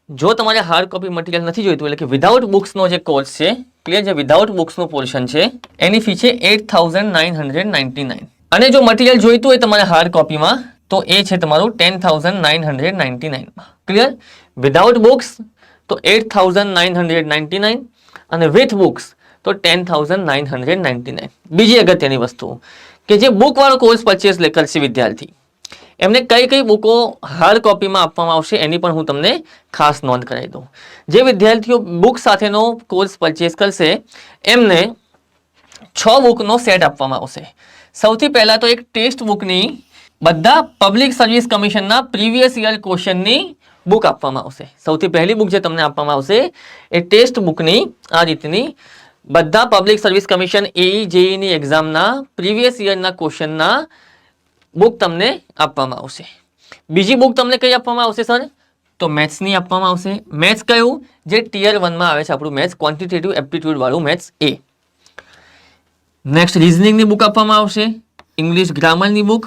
જો તમારે hard copy material નથી જોઈતું એટલે કે વિધાઉટ બુક્સનો જે કોર્સ છે, ક્લિયર, જે વિધાઉટ બુક્સનું પોર્શન છે એની ફી છે 8,999. અને જો મટીરિયલ જોઈતું હોય તમારે હાર્ડ કોપીમાં તો એ છે તમારું 10,999. ક્લિયર, વિધાઉટ બુક્સ તો 8,999 અને વિથ બુક્સ તો 10,999. બીજી અગત્યની વસ્તુ કે જે બુક વાળો કોર્સ પરચેસ કરશે વિદ્યાર્થી, એમને કઈ કઈ બુકો હાર્ડ કોપીમાં આપવામાં આવશે એની પણ હું તમને ખાસ નોંધ કરાવી દઉં. જે વિદ્યાર્થીઓ બુક સાથેનો કોર્સ પરચેસ કરશે એમને 6 બુકનો સેટ આપવામાં આવશે. સૌથી પહેલા તો એક ટેક્સ્ટ બુકની બધા પબ્લિક સર્વિસ કમિશનના પ્રીવિયસ યર ક્વેશ્ચનની બુક આપવામાં આવશે. સૌથી પહેલી બુક જે તમને આપવામાં આવશે એ ટેક્સ્ટ બુકની આ રીતની બધા પબ્લિક સર્વિસ કમિશન એઈ જેઈની એક્ઝામના પ્રીવિયસ યરના ક્વેશ્ચનના બુક તમને આપવામાં આવશે. બીજી બુક તમને કઈ આપવામાં આવશે સર? તો મેથ્સની આપવામાં આવશે. મેથ્સ કયું? જે ટિયર 1 માં આવે છે આપણું મેથ્સ, ક્વોન્ટિટેટિવ એપ્ટિટ્યુડ વાળું મેથ્સ એ. નેક્સ્ટ રીઝનિંગની બુક આપવામાં આવશે, ઇંગ્લિશ ગ્રામરની બુક,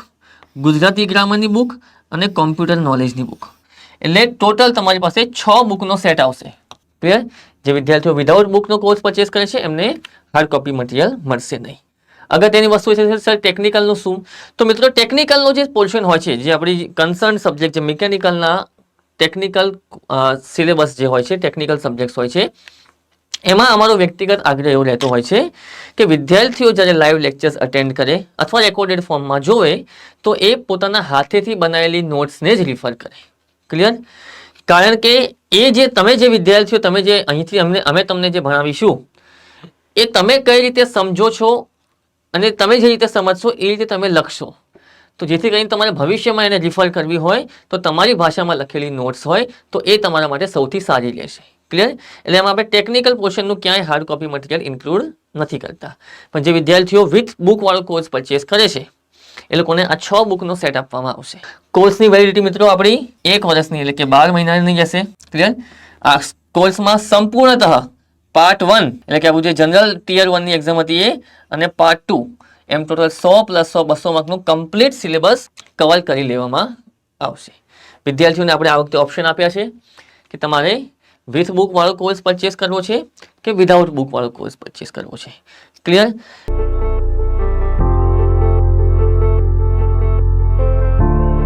ગુજરાતી ગ્રામરની બુક અને કોમ્પ્યુટર નોલેજની બુક. એટલે ટોટલ તમારી પાસે 6 બુકનો સેટ આવશે. ક્લિયર? જે વિદ્યાર્થીઓ વિધાઉટ બુકનો કોર્સ પરચેસ કરે છે એમને હાર્ડ કોપી મટીરિયલ મળશે નહીં. અગત્યની વસ્તુ છે સર ટેકનિકલનું શું? તો મિત્રો ટેકનિકલનો જે પોર્શન હોય છે, જે આપણી કન્સર્ન સબ્જેક્ટ જે મિકેનિકલના ટેકનિકલ સિલેબસ જે હોય છે, ટેકનિકલ સબ્જેક્ટ હોય છે, એમાં અમારો વ્યક્તિગત આગ્રહ એવો રહેતો હોય છે કે વિદ્યાર્થીઓ જ્યારે લાઈવ લેક્ચર્સ અટેન્ડ કરે અથવા રેકોર્ડેડ ફોર્મમાં જોવે તો એ પોતાના હાથેથી બનાવેલી નોટ્સને જ રિફર કરે. ક્લિયર? કારણ કે એ જે તમે જે વિદ્યાર્થીઓ તમે જે અહીંથી અમે તમને જે ભણાવીશું એ તમે કઈ રીતે સમજો છો અને તમે જે રીતે સમજશો એ રીતે તમે લખશો. તો જેથી કરીને તમારે ભવિષ્યમાં એને રિફર કરવી હોય તો તમારી ભાષામાં લખેલી નોટ્સ હોય તો એ તમારા માટે સૌથી સારી રહેશે. ક્લિયર? એટલે એમાં આપણે ટેકનિકલ પોર્શનનું ક્યાંય હાર્ડ કોપી મટીરિયલ ઇન્ક્લુડ નથી કરતા. પણ જે વિદ્યાર્થીઓ વિથ બુક વાળો કોર્સ પરચેસ કરે છે એ લોકોને આ 6 બુકનો સેટ આપવામાં આવશે. કોર્સની વેલિડિટી મિત્રો આપણી 1 વર્ષની એટલે કે 12 મહિનાની રહેશે. ક્લિયર? આ કોર્સમાં સંપૂર્ણતઃ પાર્ટ 1 એટલે કે આપણું જે જનરલ ટિયર 1 ની એક્ઝામ હતી એ અને પાર્ટ 2 એમ ટોટલ 100 + 100 200 માર્કનું કમ્પ્લીટ સિલેબસ કવર કરી લેવામાં આવશે. વિદ્યાર્થીઓને આપણે આ વખતે ઓપ્શન આપ્યા છે કે તમારે વિથ બુક વાળો કોર્સ પરચેસ કરવો છે કે વિધાઉટ બુક વાળો કોર્સ પરચેસ કરવો છે. ક્લિયર?